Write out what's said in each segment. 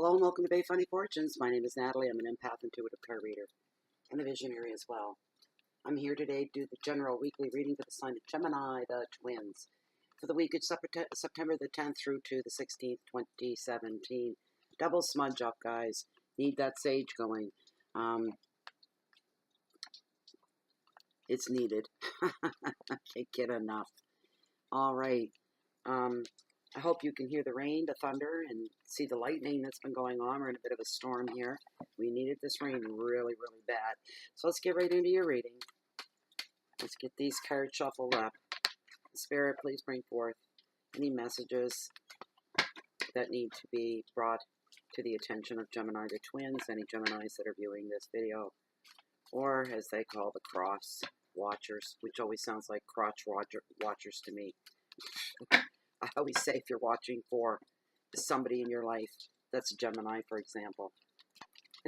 Hello and welcome to Bay Funny Fortunes. My name is Natalie. I'm an empath, intuitive card reader, and a visionary as well. I'm here today to do the general weekly reading for the sign of Gemini, the twins, for the week of September the 10th through to the 16th, 2017. Double smudge up, guys. Need that sage going. It's needed. Can't get enough. All right. I hope you can hear the rain, the thunder, and see the lightning that's been going on. We're in a bit of a storm here. We needed this rain really, really bad. So let's get right into your reading. Let's get these cards shuffled up. Spirit, please bring forth any messages that need to be brought to the attention of Gemini the twins, any Geminis that are viewing this video, or as they call the cross watchers, which always sounds like crotch watchers to me. I always say if you're watching for somebody in your life that's a Gemini, for example,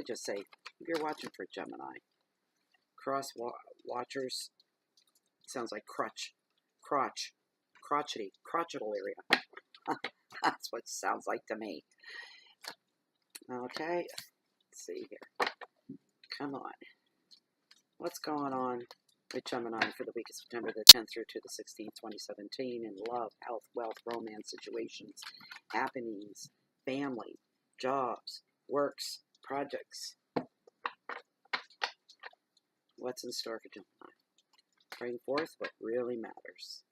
I just say if you're watching for Gemini. Cross watchers sounds like crotchetal area. That's what it sounds like to me. Okay, let's see here. Come on. What's going on with Gemini for the week of September the 10th through to the 16th, 2017 in love, health, wealth, romance, situations, happenings, family, jobs, works, projects. What's in store for Gemini? Bring forth what really matters.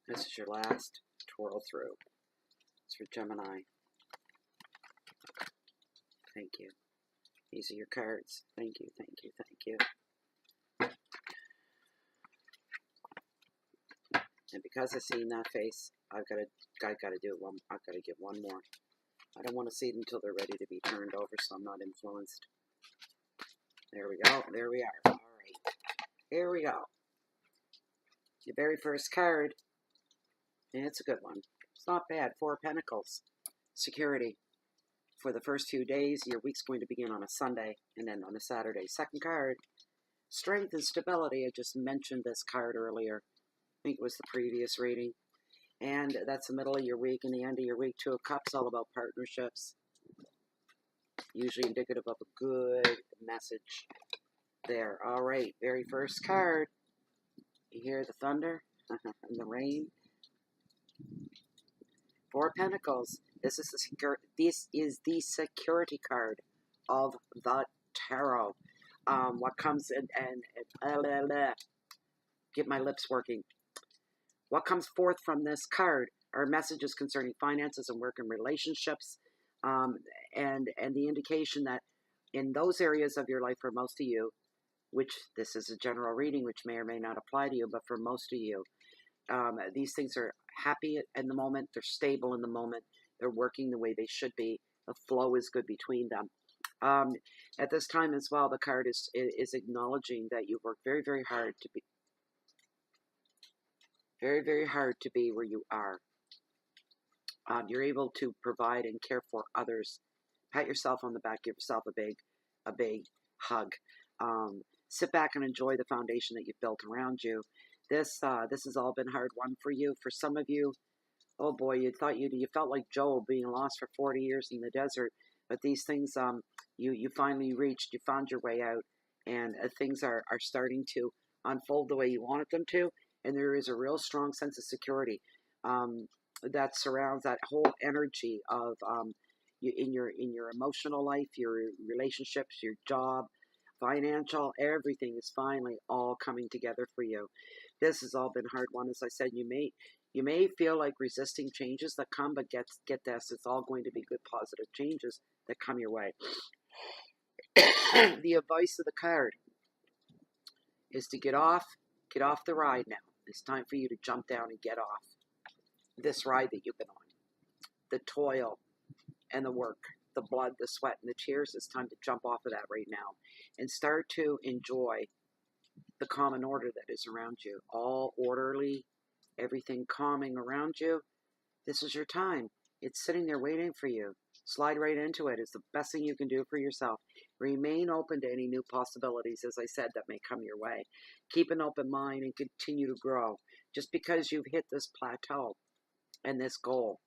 This is your last twirl through. It's for Gemini. Thank you. These are your cards. Thank you, thank you, thank you. And because I've seen that face, I've got to do one. I've got to give one more. I don't want to see it until they're ready to be turned over, so I'm not influenced. There we go. There we are. All right. Here we go. Your very first card. And it's a good one. It's not bad. 4 of Pentacles. Security. For the first few days, your week's going to begin on a Sunday and then on a Saturday. Second card. Strength and stability. I just mentioned this card earlier. I think it was the previous reading. And that's the middle of your week and the end of your week. 2 of Cups, all about partnerships. Usually indicative of a good message there. All right. Very first card. You hear the thunder and the rain. 4 Pentacles. This is the security card of the tarot. What comes in and get my lips working. What comes forth from this card are messages concerning finances and work and relationships, and the indication that in those areas of your life, for most of you, which this is a general reading, which may or may not apply to you, but for most of you, these things are happy in the moment. They're stable in the moment. They're working the way they should be. The flow is good between them. At this time as well, the card is acknowledging that you've worked very, very hard to be where you are. You're able to provide and care for others. Pat yourself on the back. Give yourself a big hug. Sit back and enjoy the foundation that you've built around you. This has all been hard won for you. For some of you, oh boy, you felt like Job being lost for 40 years in the desert. But these things, you finally reached. You found your way out, and things are starting to unfold the way you wanted them to. And there is a real strong sense of security that surrounds that whole energy of in your emotional life, your relationships, your job, financial, everything is finally all coming together for you. This has all been hard won. As I said, you may feel like resisting changes that come, but get this, it's all going to be good, positive changes that come your way. The advice of the card is to get off the ride now. It's time for you to jump down and get off this ride that you've been on. The toil and the work, the blood, the sweat, and the tears. It's time to jump off of that right now and start to enjoy the common order that is around you. All orderly, everything calming around you. This is your time. It's sitting there waiting for you. Slide right into it. It's the best thing you can do for yourself. Remain open to any new possibilities, as I said, that may come your way. Keep an open mind and continue to grow. Just because you've hit this plateau and this goal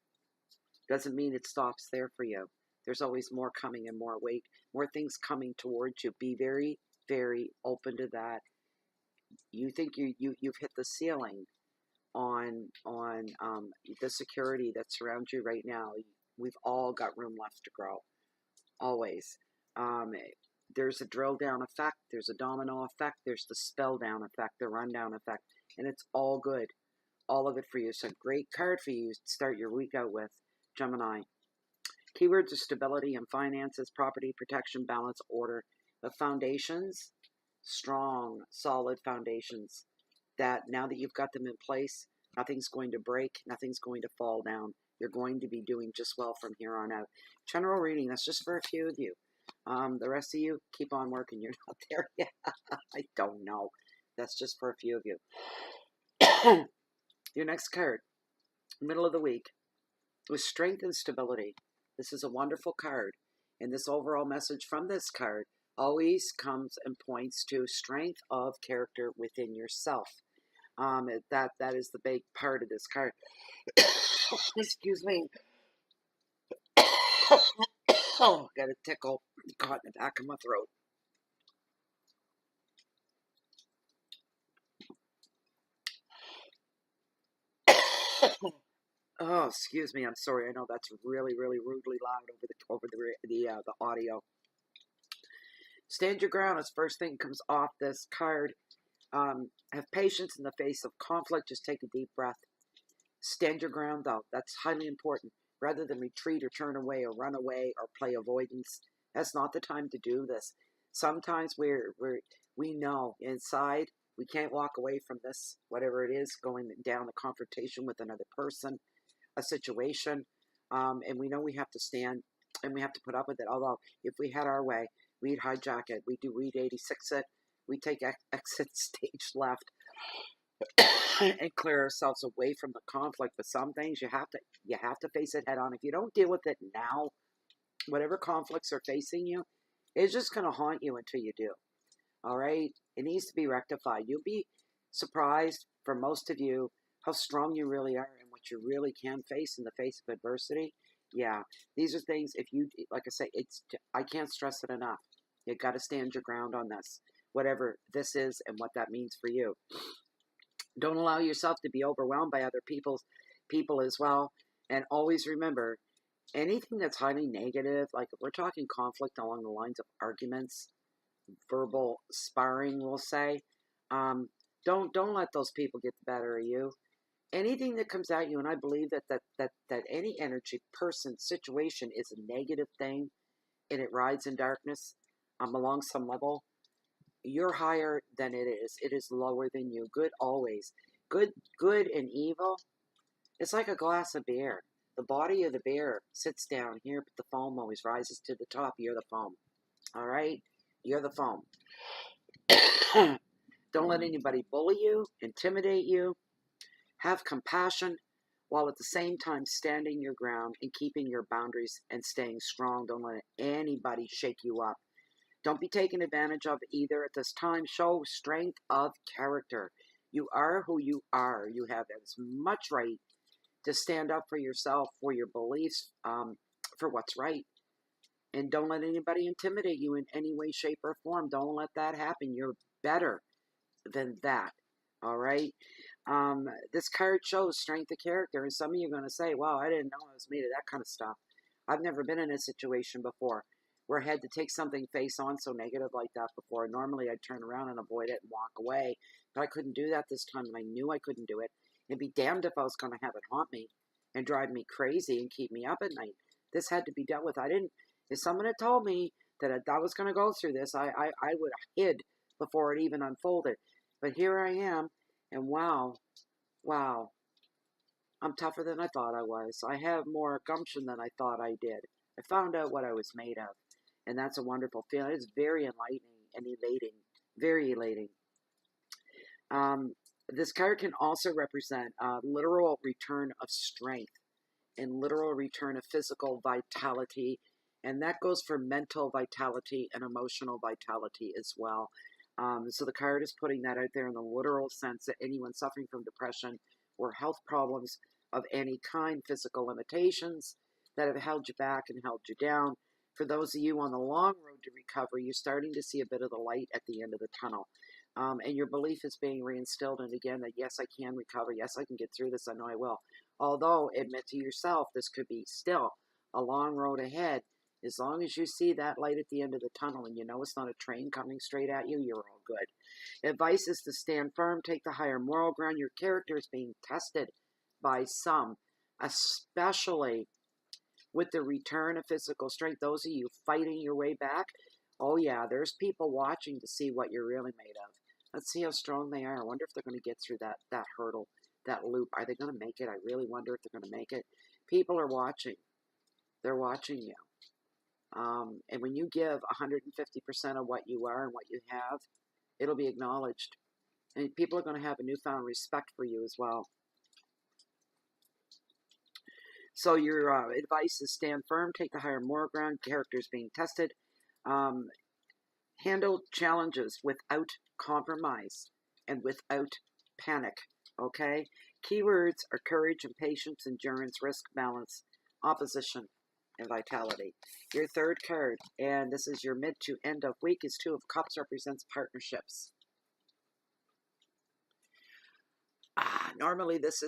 doesn't mean it stops there for you. There's always more coming and more weight, more things coming towards you. Be very, very open to that. You think you've hit the ceiling on the security that surrounds you right now. We've all got room left to grow, always. Um, there's a drill down effect, there's a domino effect, there's the spell down effect, the rundown effect, and it's all good, all of it for you. It's a great card for you to start your week out with, Gemini. Keywords are stability and finances, property, protection, balance, order. The foundations, strong, solid foundations that now that you've got them in place, nothing's going to break, nothing's going to fall down. You're going to be doing just well from here on out. General reading, that's just for a few of you. The rest of you, keep on working. You're not there yet. I don't know. That's just for a few of you. Your next card, middle of the week, with strength and stability. This is a wonderful card. And this overall message from this card always comes and points to strength of character within yourself. That is the big part of this card. Excuse me. Oh, got a tickle caught in the back of my throat. Oh, excuse me. I'm sorry. I know that's really, really rudely loud over the audio. Stand your ground as first thing comes off this card. Have patience in the face of conflict. Just take a deep breath. Stand your ground, though. That's highly important. Rather than retreat or turn away or run away or play avoidance, that's not the time to do this. Sometimes we know inside we can't walk away from this, whatever it is, going down a confrontation with another person, a situation, and we know we have to stand and we have to put up with it. Although if we had our way, we'd hijack it. We'd 86 it. We take exit stage left and clear ourselves away from the conflict. But some things you have to face it head on. If you don't deal with it now, whatever conflicts are facing you, it's just going to haunt you until you do. All right? It needs to be rectified. You'll be surprised, for most of you, how strong you really are and what you really can face in the face of adversity. Yeah, these are things, if you, like I say, I can't stress it enough. You got to stand your ground on this, whatever this is and what that means for you. Don't allow yourself to be overwhelmed by other people as well. And always remember, anything that's highly negative, like if we're talking conflict along the lines of arguments, verbal sparring, we'll say, don't let those people get the better of you. Anything that comes at you, and I believe that any energy, person, situation is a negative thing, and it rides in darkness along some level. You're higher than it is. It is lower than you. Good always. Good and evil. It's like a glass of beer. The body of the beer sits down here, but the foam always rises to the top. You're the foam. All right? You're the foam. Don't let anybody bully you, intimidate you. Have compassion while at the same time standing your ground and keeping your boundaries and staying strong. Don't let anybody shake you up. Don't be taken advantage of either at this time. Show strength of character. You are who you are. You have as much right to stand up for yourself, for your beliefs, for what's right. And don't let anybody intimidate you in any way, shape, or form. Don't let that happen. You're better than that. All right? This card shows strength of character. And some of you are going to say, wow, I didn't know I was made of that kind of stuff. I've never been in a situation before where I had to take something face on so negative like that before. Normally I'd turn around and avoid it and walk away, but I couldn't do that this time, and I knew I couldn't do it. It'd be damned if I was going to have it haunt me and drive me crazy and keep me up at night. This had to be dealt with. If someone had told me that I was going to go through this, I would have hid before it even unfolded. But here I am, and wow, I'm tougher than I thought I was. I have more gumption than I thought I did. I found out what I was made of. And that's a wonderful feeling. It's very enlightening and elating. Very elating. This card can also represent a literal return of strength. and literal return of physical vitality. And that goes for mental vitality and emotional vitality as well. So the card is putting that out there in the literal sense that anyone suffering from depression or health problems of any kind, physical limitations that have held you back and held you down. For those of you on the long road to recovery, you're starting to see a bit of the light at the end of the tunnel. And your belief is being reinstilled. And again, that yes, I can recover. Yes, I can get through this. I know I will. Although, admit to yourself, this could be still a long road ahead. As long as you see that light at the end of the tunnel and you know it's not a train coming straight at you, you're all good. Advice is to stand firm, take the higher moral ground. Your character is being tested by some, especially with the return of physical strength. Those of you fighting your way back, oh yeah, there's people watching to see what you're really made of. Let's see how strong they are. I wonder if they're going to get through that hurdle, that loop. Are they going to make it? I really wonder if they're going to make it. People are watching. They're watching you. And when you give 150% of what you are and what you have, it'll be acknowledged. And people are going to have a newfound respect for you as well. So your advice is stand firm, take the higher moral ground, characters being tested. Handle challenges without compromise and without panic, okay? Keywords are courage and patience, endurance, risk, balance, opposition, and vitality. Your third card, and this is your mid to end of week, is Two of Cups, represents partnerships. Normally, this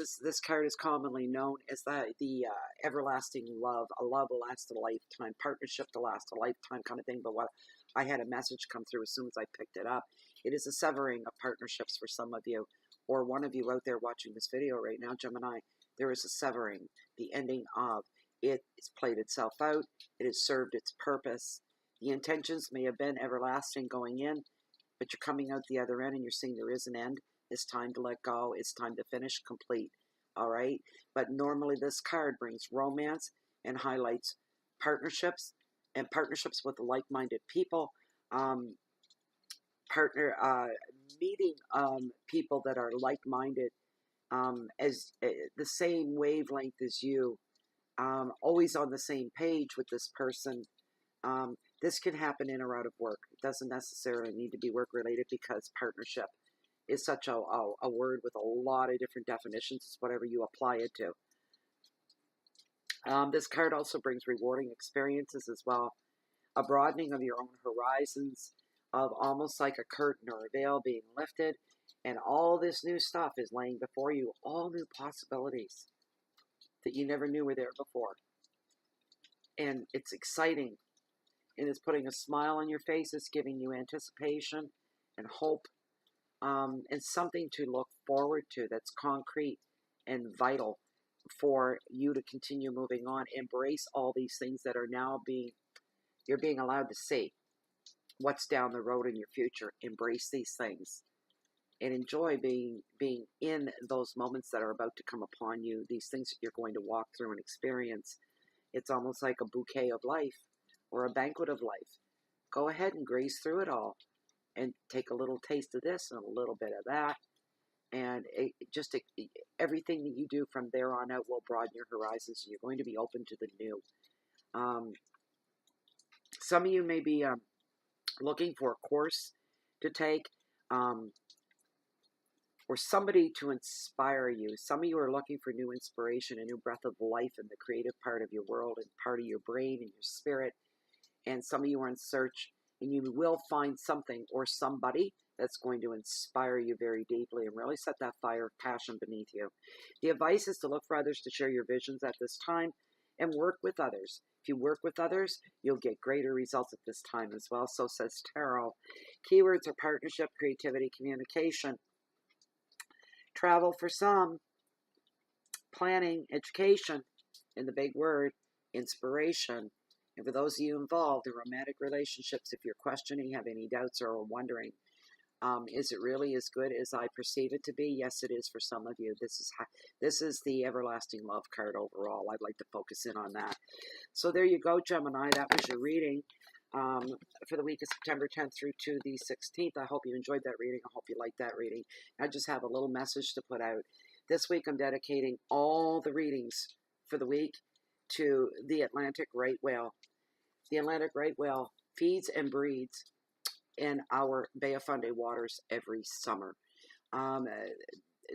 card is commonly known as the everlasting love. A love will last a lifetime, partnership to last a lifetime kind of thing. But what I had a message come through as soon as I picked it up. It is a severing of partnerships for some of you, or one of you out there watching this video right now, Gemini. There is a severing, the ending of. It has played itself out. It has served its purpose. The intentions may have been everlasting going in, but you're coming out the other end and you're seeing there is an end. It's time to let go. It's time to finish, complete. All right? But normally this card brings romance and highlights partnerships and partnerships with like-minded people. Meeting people that are like-minded, as the same wavelength as you, always on the same page with this person. This can happen in or out of work. It doesn't necessarily need to be work-related because partnership is such a word with a lot of different definitions. It's whatever you apply it to. This card also brings rewarding experiences as well. A broadening of your own horizons, of almost like a curtain or a veil being lifted. And all this new stuff is laying before you. All new possibilities that you never knew were there before. And it's exciting. And it's putting a smile on your face. It's giving you anticipation and hope. And something to look forward to that's concrete and vital for you to continue moving on. Embrace all these things that are now you're being allowed to see what's down the road in your future. Embrace these things and enjoy being in those moments that are about to come upon you, these things that you're going to walk through and experience. It's almost like a bouquet of life or a banquet of life. Go ahead and graze through it all. And take a little taste of this and a little bit of that. And everything that you do from there on out will broaden your horizons. You're going to be open to the new. Some of you may be looking for a course to take or somebody to inspire you. Some of you are looking for new inspiration, a new breath of life in the creative part of your world and part of your brain and your spirit. And some of you are in search. And you will find something or somebody that's going to inspire you very deeply and really set that fire of passion beneath you. The advice is to look for others to share your visions at this time and work with others. If you work with others, you'll get greater results at this time as well. So says Tarot. Keywords are partnership, creativity, communication, travel for some, planning, education, and the big word, inspiration. And for those of you involved in romantic relationships, if you're questioning, have any doubts, or wondering, is it really as good as I perceive it to be? Yes, it is for some of you. This is the everlasting love card overall. I'd like to focus in on that. So there you go, Gemini. That was your reading for the week of September 10th through to the 16th. I hope you enjoyed that reading. I hope you liked that reading. I just have a little message to put out. This week I'm dedicating all the readings for the week to the Atlantic right whale. The Atlantic right whale feeds and breeds in our Bay of Fundy waters every summer.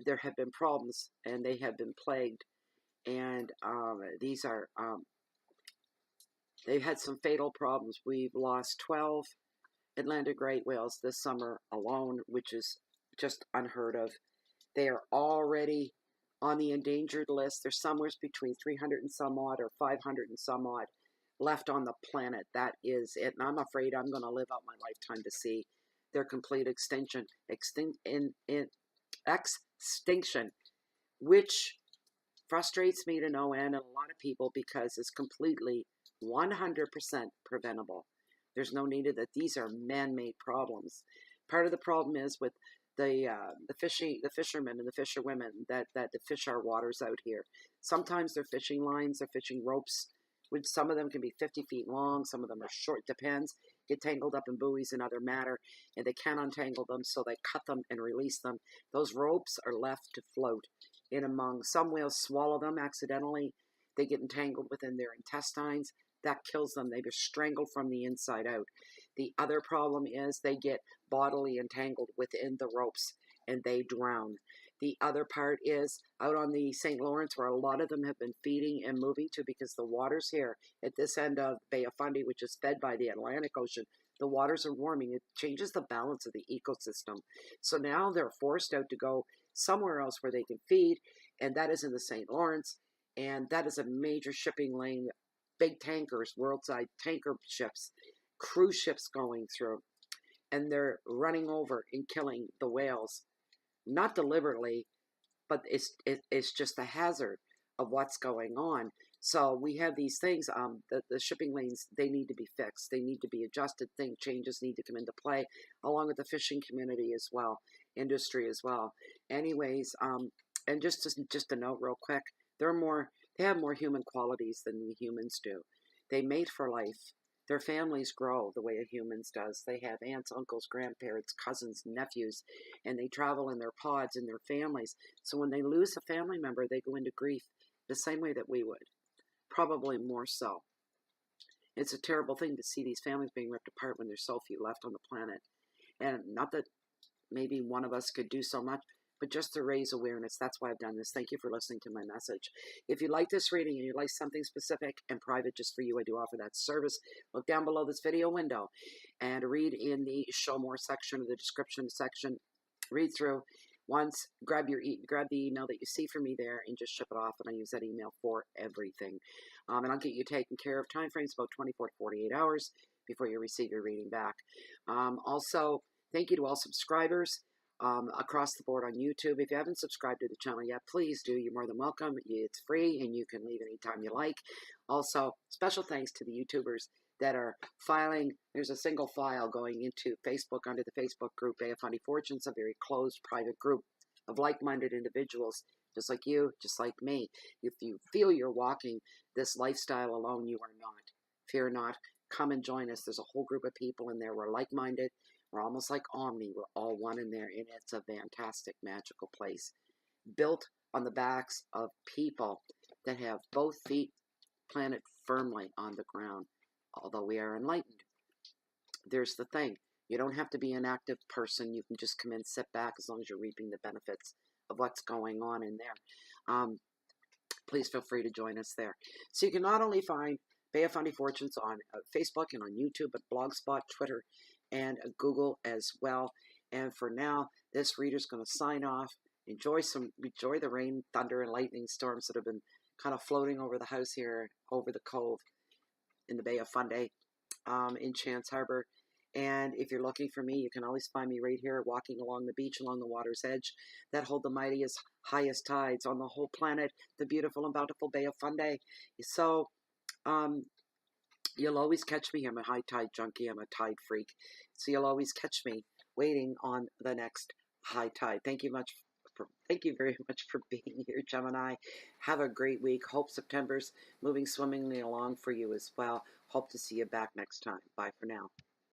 There have been problems, and they have been plagued, and these are they've had some fatal problems. We've lost 12 Atlantic right whales this summer alone, which is just unheard of. They are already on the endangered list. There's somewhere between 300 and some odd or 500 and some odd left on the planet. That is it. And I'm afraid I'm going to live out my lifetime to see their complete extinction, extinction, which frustrates me to no end and a lot of people because it's completely 100% preventable. There's no need of that. These are man-made problems. Part of the problem is with the fishermen and the fisherwomen that fish our waters out here. Sometimes they're fishing lines, they're fishing ropes, which some of them can be 50 feet long, some of them are short, depends, get tangled up in buoys and other matter, and they can't untangle them, so they cut them and release them. Those ropes are left to float in among. Some whales swallow them accidentally. They get entangled within their intestines. That kills them. They get strangled from the inside out. The other problem is they get bodily entangled within the ropes and they drown. The other part is out on the St. Lawrence, where a lot of them have been feeding and moving to, because the waters here at this end of Bay of Fundy, which is fed by the Atlantic Ocean, the waters are warming. It changes the balance of the ecosystem. So now they're forced out to go somewhere else where they can feed, and that is in the St. Lawrence, and that is a major shipping lane. Big tankers, world-side tanker ships, cruise ships going through, and they're running over and killing the whales. Not deliberately, but it's just a hazard of what's going on. So we have these things, the shipping lanes, they need to be fixed. They need to be adjusted. Changes need to come into play, along with the fishing community as well, industry as well. Anyways, and just a note real quick, they have more human qualities than we humans do. They mate for life. Their families grow the way a human's does. They have aunts, uncles, grandparents, cousins, nephews, and they travel in their pods in their families. So when they lose a family member, they go into grief the same way that we would, probably more so. It's a terrible thing to see these families being ripped apart when there's so few left on the planet. And not that maybe one of us could do so much, but just to raise awareness. That's why I've done this. Thank you for listening to my message. If you like this reading and you like something specific and private just for you, I do offer that service. Look down below this video window and read in the show more section of the description section. Read through. Once, grab the email that you see from me there and just ship it off, and I use that email for everything. And I'll get you taken care of. Time frames about 24 to 48 hours before you receive your reading back. Also, thank you to all subscribers across the board on YouTube. If you haven't subscribed to the channel yet, please do. You're more than welcome. It's free and you can leave anytime you like. Also, special thanks to the YouTubers that are filing. There's a single file going into Facebook under the Facebook group Bay of Fundy Fortunes, a very closed private group of like-minded individuals just like you, just like me. If you feel you're walking this lifestyle alone, you are not. Fear not. Come and join us. There's a whole group of people in there. We're like-minded. We're almost like Omni. We're all one in there, and it's a fantastic, magical place. Built on the backs of people that have both feet planted firmly on the ground, although we are enlightened. There's the thing. You don't have to be an active person. You can just come in, sit back, as long as you're reaping the benefits of what's going on in there. Please feel free to join us there. So you can not only find Bay of Fundy Fortunes on Facebook and on YouTube, but Blogspot, Twitter, and Google as well. And for now, this reader's going to sign off. Enjoy the rain, thunder, and lightning storms that have been kind of floating over the house here, over the cove in the Bay of Fundy, in Chance Harbor. And if you're looking for me, you can always find me right here, walking along the beach, along the water's edge, that hold the mightiest, highest tides on the whole planet, the beautiful and bountiful Bay of Fundy. So, you'll always catch me. I'm a high tide junkie. I'm a tide freak. So you'll always catch me waiting on the next high tide. Thank you very much for being here, Gemini. Have a great week. Hope September's moving swimmingly along for you as well. Hope to see you back next time. Bye for now.